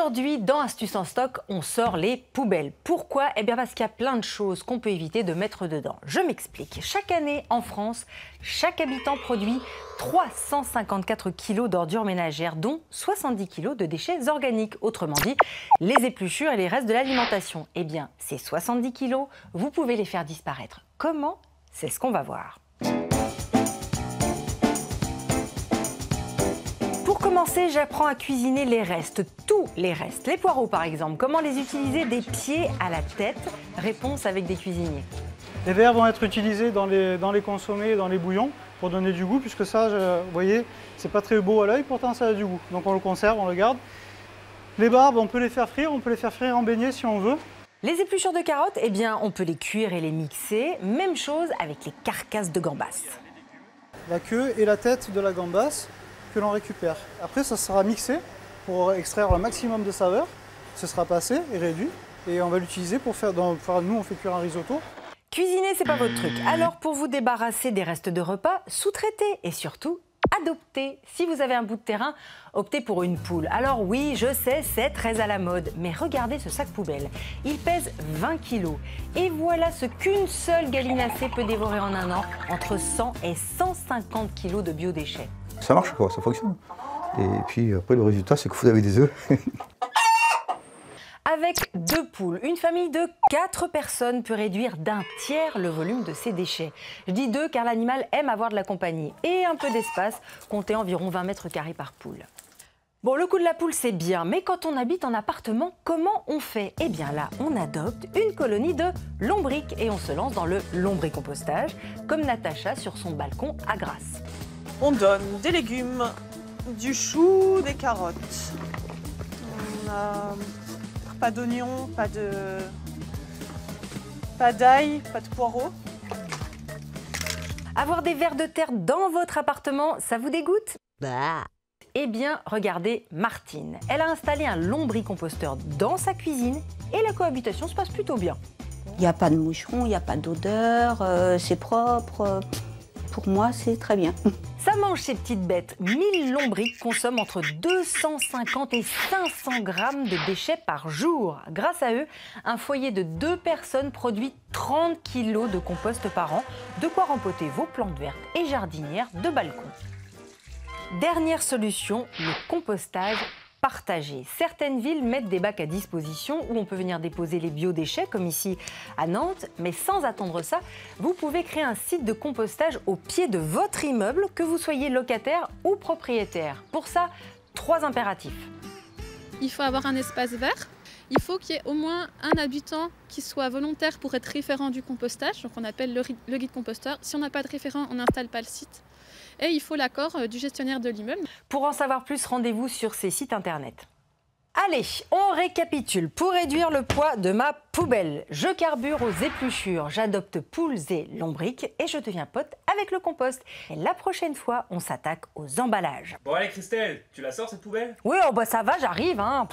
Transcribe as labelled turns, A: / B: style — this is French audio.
A: Aujourd'hui, dans Astuces en stock, on sort les poubelles. Pourquoi? Eh bien parce qu'il y a plein de choses qu'on peut éviter de mettre dedans. Je m'explique. Chaque année, en France, chaque habitant produit 354 kg d'ordures ménagères, dont 70 kg de déchets organiques. Autrement dit, les épluchures et les restes de l'alimentation. Eh bien, ces 70 kg, vous pouvez les faire disparaître. Comment? C'est ce qu'on va voir. Pour commencer, j'apprends à cuisiner les restes, tous les restes. Les poireaux par exemple, comment les utiliser des pieds à la tête? Réponse avec des cuisiniers.
B: Les verres vont être utilisés dans les consommés, dans les bouillons, pour donner du goût, puisque ça, vous voyez, c'est pas très beau à l'œil, pourtant ça a du goût. Donc on le conserve, on le garde. Les barbes, on peut les faire frire en beignet si on veut.
A: Les épluchures de carottes, eh bien, on peut les cuire et les mixer. Même chose avec les carcasses de gambas.
B: La queue et la tête de la gambasse que l'on récupère. Après, ça sera mixé pour extraire le maximum de saveur. Ce sera passé et réduit. Et on va l'utiliser pour faire, nous on fait cuire un risotto.
A: Cuisiner, c'est pas votre truc. Alors, pour vous débarrasser des restes de repas, sous-traitez et surtout, adoptez. Si vous avez un bout de terrain, optez pour une poule. Alors oui, je sais, c'est très à la mode, mais regardez ce sac poubelle. Il pèse 20 kg. Et voilà ce qu'une seule gallinacée peut dévorer en un an, entre 100 et 150 kg de biodéchets.
C: Ça marche quoi, ça fonctionne. Et puis après le résultat, c'est que vous avez des œufs.
A: Avec 2 poules, une famille de 4 personnes peut réduire d'un tiers le volume de ses déchets. Je dis 2 car l'animal aime avoir de la compagnie et un peu d'espace, comptez environ 20 mètres carrés par poule. Bon, le coup de la poule, c'est bien, mais quand on habite en appartement, comment on fait? Eh bien là, on adopte une colonie de lombrics et on se lance dans le lombricompostage, comme Natacha sur son balcon à Grasse.
D: On donne des légumes, du chou, des carottes. On a pas d'oignons, pas d'ail, pas de poireaux.
A: Avoir des vers de terre dans votre appartement, ça vous dégoûte? Bah. Eh bien, regardez Martine. Elle a installé un lombricomposteur dans sa cuisine et la cohabitation se passe plutôt bien.
E: Il n'y a pas de moucherons, il n'y a pas d'odeur, c'est propre. Pour moi, c'est très bien.
A: Ça mange ces petites bêtes. 1000 lombrics consomment entre 250 et 500 grammes de déchets par jour. Grâce à eux, un foyer de 2 personnes produit 30 kilos de compost par an, de quoi rempoter vos plantes vertes et jardinières de balcon. Dernière solution, le compostage partagé. Certaines villes mettent des bacs à disposition où on peut venir déposer les biodéchets, comme ici à Nantes. Mais sans attendre ça, vous pouvez créer un site de compostage au pied de votre immeuble, que vous soyez locataire ou propriétaire. Pour ça, 3 impératifs.
F: Il faut avoir un espace vert. Il faut qu'il y ait au moins un habitant qui soit volontaire pour être référent du compostage. Donc on appelle le guide composteur. Si on n'a pas de référent, on n'installe pas le site. Et il faut l'accord du gestionnaire de l'immeuble.
A: Pour en savoir plus, rendez-vous sur ces sites internet. Allez, on récapitule. Pour réduire le poids de ma poubelle, je carbure aux épluchures, j'adopte poules et lombrics et je deviens pote avec le compost. Et la prochaine fois, on s'attaque aux emballages.
G: Bon allez Christelle, tu la sors cette poubelle?
A: Oui, oh bah ça va, j'arrive. Hein.